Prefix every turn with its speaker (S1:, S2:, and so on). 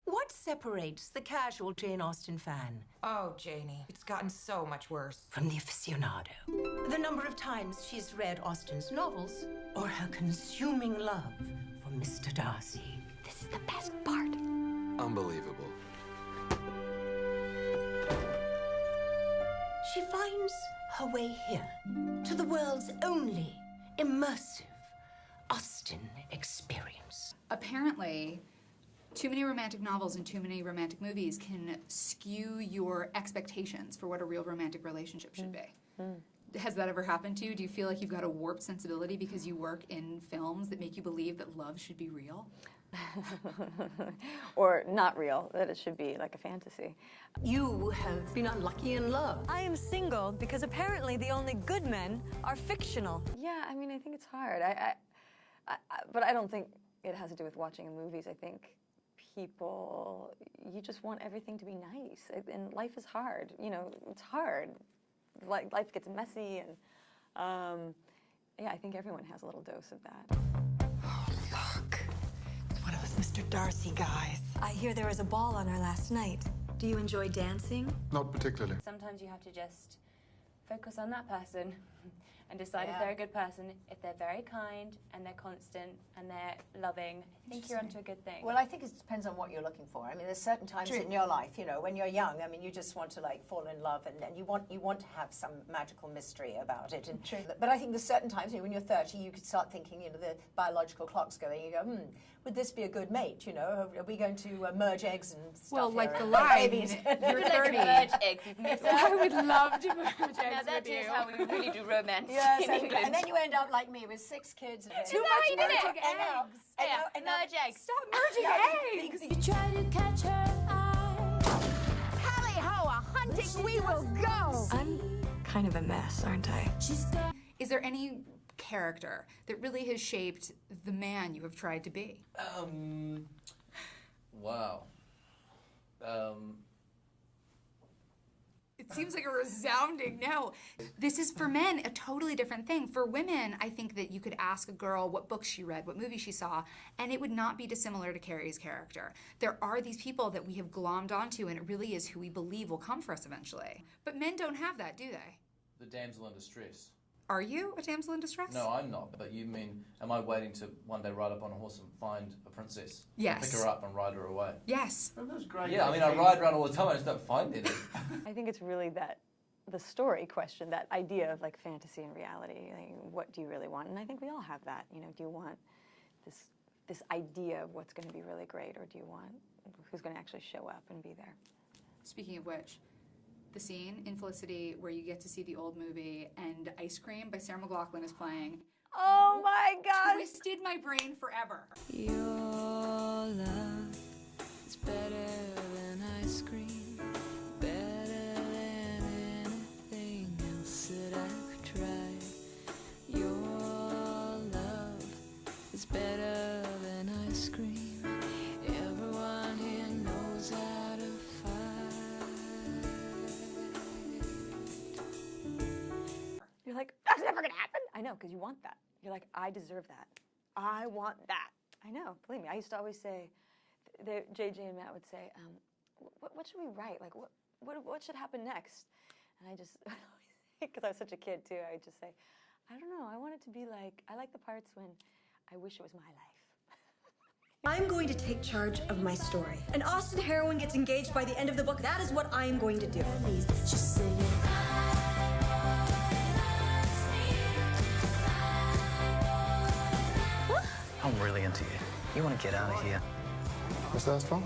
S1: What separates the casual Jane Austen fan?
S2: Oh, Janie, it's gotten so much worse.
S1: From the aficionado. The number of times she's read Austen's novels, or her consuming love for Mr. Darcy.
S3: This is the best part.
S4: Unbelievable.
S1: She finds her way here, to the world's only immersive Austen experience.
S5: Apparently, too many romantic novels and too many romantic movies can skew your expectations for what a real romantic relationship should be. Has that ever happened to you? Do you feel like you've got a warped sensibility because you work in films that make you believe that love should be real?
S3: Or not real, that it should be like a fantasy.
S1: You have been unlucky in love.
S6: I am single because apparently the only good men are fictional.
S3: Yeah, I mean, I think it's hard. But I don't think it has to do with watching movies. I think people, you just want everything to be nice. And life is hard. You know, it's hard. Life gets messy, and yeah, I think everyone has a little dose of that.
S6: Oh, look. It's one of those Mr. Darcy guys. I hear there was a ball on her last night. Do you enjoy dancing?
S4: Not particularly.
S7: Sometimes you have to just focus on that person and decide if they're a good person, if they're very kind and they're constant and they're loving. I think you're onto a good thing.
S8: Well, I think it depends on what you're looking for. I mean, there's certain times in your life, you know, when you're young, I mean, you just want to like fall in love, and you want to have some magical mystery about it. And but I think there's certain times, you know, when you're 30, you could start thinking, you know, the biological clock's going. You go, would this be a good mate? You know, are we going to merge eggs and stuff?
S5: Well, like
S8: here?
S5: the line,
S8: Babies.
S5: you're 30.
S7: Merge eggs with me, sir.
S5: I would love to merge eggs
S7: Now that
S5: with you.
S7: is how we really do romance
S8: Yes,
S7: in
S8: and
S7: England.
S8: then you end up like me with 6 kids.
S5: Too much merging eggs.
S7: Merge eggs.
S5: Stop merging eggs.
S7: You try to catch her eye.
S6: Tally-ho, a hunting we will go! I'm kind of a mess, aren't I?
S5: Is there any character that really has shaped the man you have tried to be?
S9: Wow.
S5: It seems like a resounding no. This is, for men, a totally different thing. For women, I think that you could ask a girl what books she read, what movie she saw, and it would not be dissimilar to Keri's character. There are these people that we have glommed onto, and it really is who we believe will come for us eventually. But men don't have that, do they?
S9: The damsel in distress.
S5: Are you a damsel in distress?
S9: No, I'm not. But you mean, am I waiting to one day ride up on a horse and find a princess?
S5: Yes.
S9: Pick her up and ride her away?
S5: Yes.
S4: That's great.
S9: Yeah, I mean, I ride around all the time, I just don't find any.
S3: I think it's really the story question, that idea of like fantasy and reality. Like, what do you really want? And I think we all have that. You know, do you want this idea of what's going to be really great, or do you want who's going to actually show up and be there?
S5: Speaking of which, the scene in Felicity where you get to see the old movie and Ice Cream by Sarah McLachlan is playing.
S3: Oh my God!
S5: Twisted my brain forever.
S10: Your love is better than ice cream, better than anything else that I've tried. Your love is better than ice cream. Everyone here knows how to fight.
S3: You're like, that's never gonna happen. I know, because you want that. You're like, I deserve that. I want that. I know, believe me. I used to always say, JJ and Matt would say, what should we write? Like, what should happen next? And I just, because I was such a kid too, I would just say, I don't know, I want it to be like, I like the parts when I wish it was my life.
S6: I'm going to take charge of my story. An Austen heroine gets engaged by the end of the book. That is what I am going to do.
S11: I'm really into you. You want to get out of here?
S4: Mr. Armstrong?